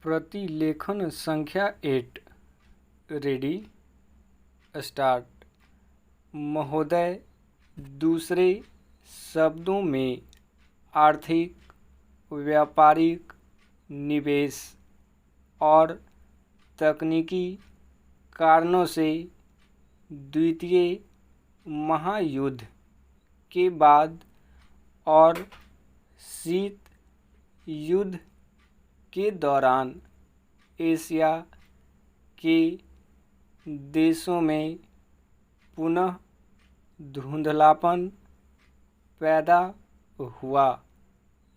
प्रतिलेखन संख्या 8। Ready start. महोदय, दूसरे शब्दों में आर्थिक, व्यापारिक, निवेश और तकनीकी कारणों से द्वितीय महायुद्ध के बाद और शीत युद्ध के दौरान एशिया के देशों में पुनः धुंधलापन पैदा हुआ,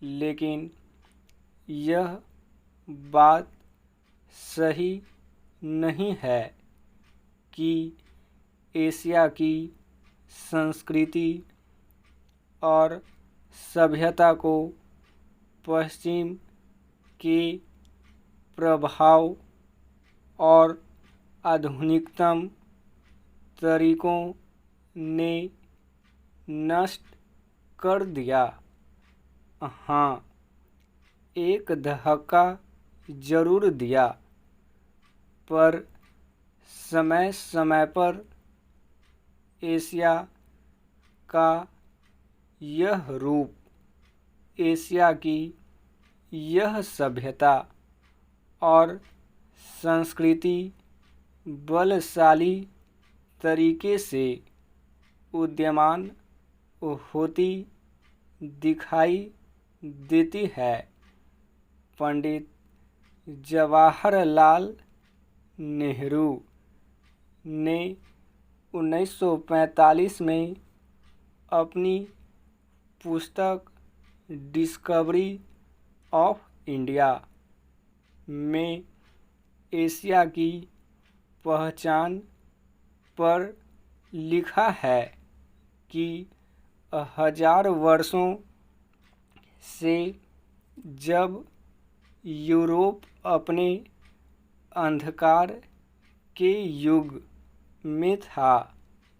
लेकिन यह बात सही नहीं है कि एशिया की संस्कृति और सभ्यता को पश्चिम के प्रभाव और आधुनिकतम तरीकों ने नष्ट कर दिया। हाँ, एक धक्का जरूर दिया, पर समय समय पर एशिया का यह रूप, एशिया की यह सभ्यता और संस्कृति बलशाली तरीके से उदीयमान होती दिखाई देती है। पंडित जवाहरलाल नेहरू ने 1945 में अपनी पुस्तक डिस्कवरी ऑफ इंडिया में एशिया की पहचान पर लिखा है कि 1000 वर्षों से जब यूरोप अपने अंधकार के युग में था,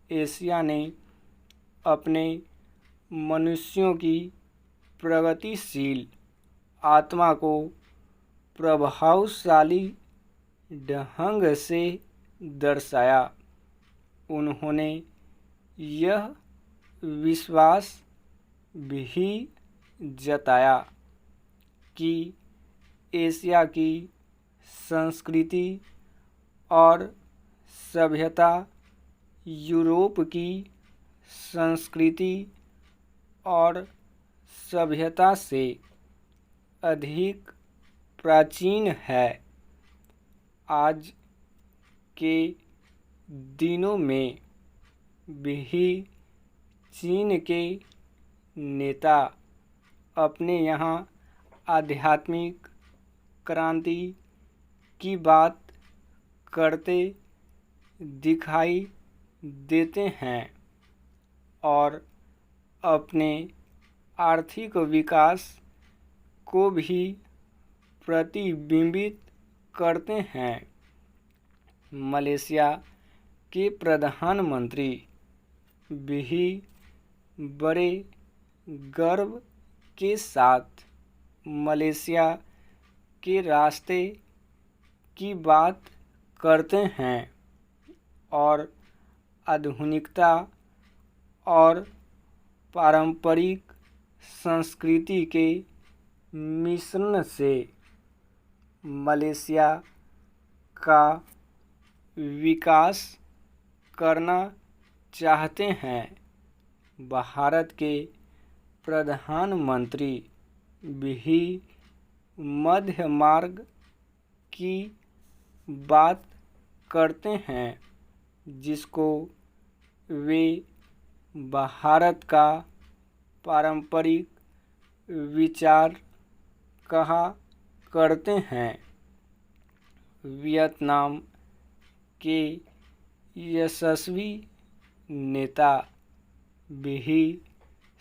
एशिया ने अपने मनुष्यों की प्रगतिशील आत्मा को प्रभावशाली ढंग से दर्शाया। उन्होंने यह विश्वास भी जताया कि एशिया की संस्कृति और सभ्यता यूरोप की संस्कृति और सभ्यता से अधिक प्राचीन है। आज के दिनों में भी चीन के नेता अपने यहाँ आध्यात्मिक क्रांति की बात करते दिखाई देते हैं और अपने आर्थिक विकास को भी प्रतिबिंबित करते हैं। मलेशिया के प्रधानमंत्री भी बड़े गर्व के साथ मलेशिया के रास्ते की बात करते हैं और आधुनिकता और पारंपरिक संस्कृति के मिश्रण से मलेशिया का विकास करना चाहते हैं। भारत के प्रधानमंत्री भी मध्य मार्ग की बात करते हैं, जिसको वे भारत का पारंपरिक विचार कहा करते हैं। वियतनाम के यशस्वी नेता भी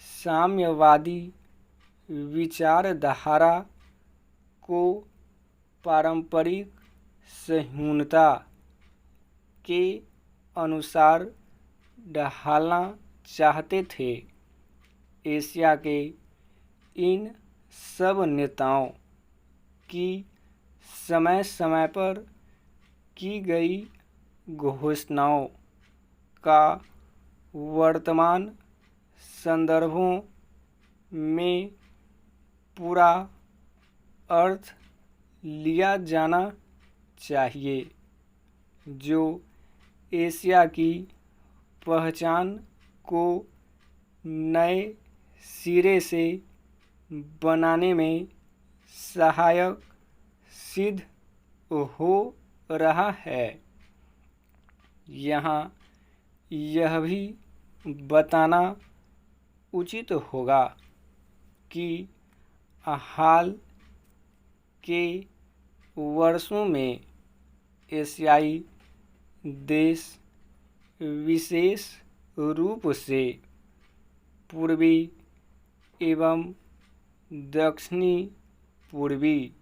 साम्यवादी विचारधारा को पारंपरिक सहिष्णुता के अनुसार ढालना चाहते थे। एशिया के इन सब नेताओं की समय समय पर की गई घोषणाओं का वर्तमान संदर्भों में पूरा अर्थ लिया जाना चाहिए, जो एशिया की पहचान को नए सिरे से बनाने में सहायक सिद्ध हो रहा है। यहाँ यह भी बताना उचित होगा कि हाल के वर्षों में एशियाई देश विशेष रूप से पूर्वी एवं दक्षिणी पूर्वी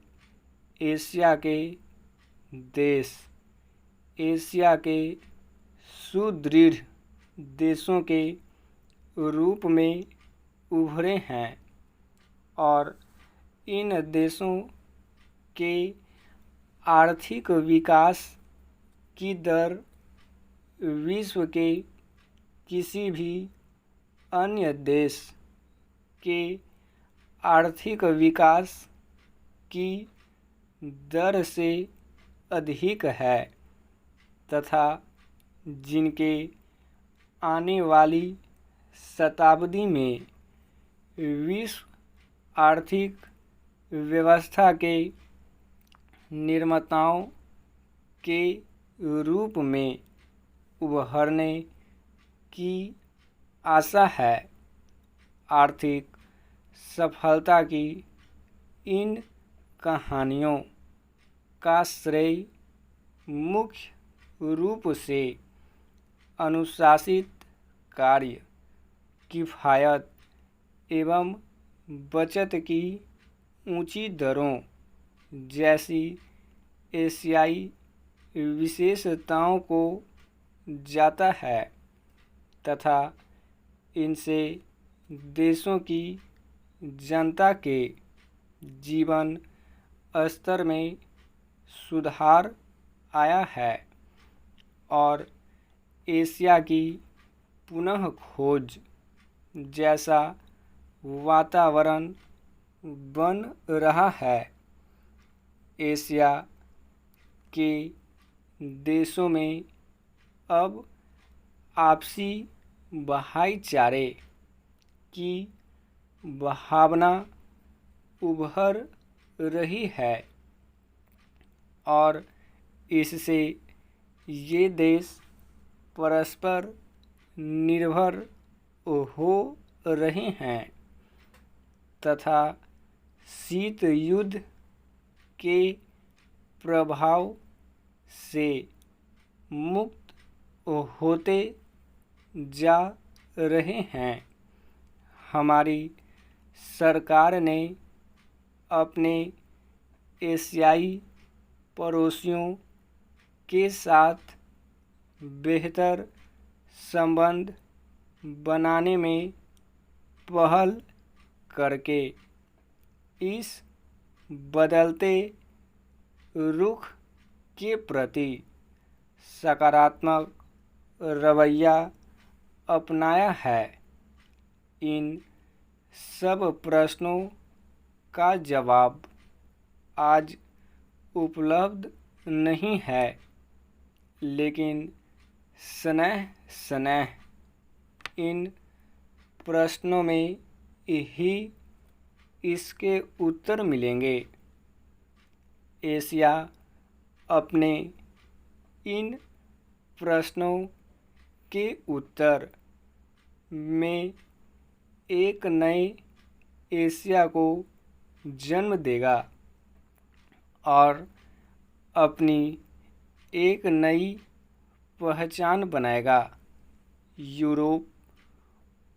एशिया के देश एशिया के सुदृढ़ देशों के रूप में उभरे हैं और इन देशों के आर्थिक विकास की दर विश्व के किसी भी अन्य देश के आर्थिक विकास की दर से अधिक है तथा जिनके आने वाली शताब्दी में विश्व आर्थिक व्यवस्था के निर्माताओं के रूप में उभरने की आशा है। आर्थिक सफलता की इन कहानियों का श्रेय मुख्य रूप से अनुशासित कार्य, किफ़ायत एवं बचत की ऊंची दरों जैसी एशियाई विशेषताओं को जाता है तथा इनसे देशों की जनता के जीवन स्तर में सुधार आया है और एशिया की पुनः खोज जैसा वातावरण बन रहा है। एशिया के देशों में अब आपसी भाईचारे की भावना उभर रही है और इससे ये देश परस्पर निर्भर हो रहे हैं तथा शीत युद्ध के प्रभाव से मुक्त होते जा रहे हैं। हमारी सरकार ने अपने एशियाई पड़ोसियों के साथ बेहतर संबंध बनाने में पहल करके इस बदलते रुख के प्रति सकारात्मक रवैया अपनाया है। इन सब प्रश्नों का जवाब आज उपलब्ध नहीं है, लेकिन स्नेह स्नेह इन प्रश्नों में ही इसके उत्तर मिलेंगे। एशिया अपने इन प्रश्नों के उत्तर में एक नए एशिया को जन्म देगा और अपनी एक नई पहचान बनाएगा। यूरोप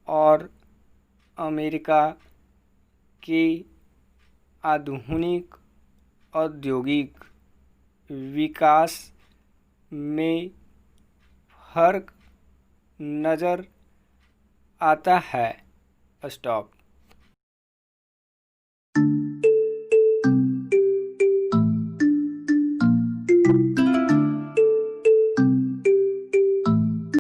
और अमेरिका के आधुनिक औद्योगिक विकास में फर्क नज़र आता है। स्टॉप।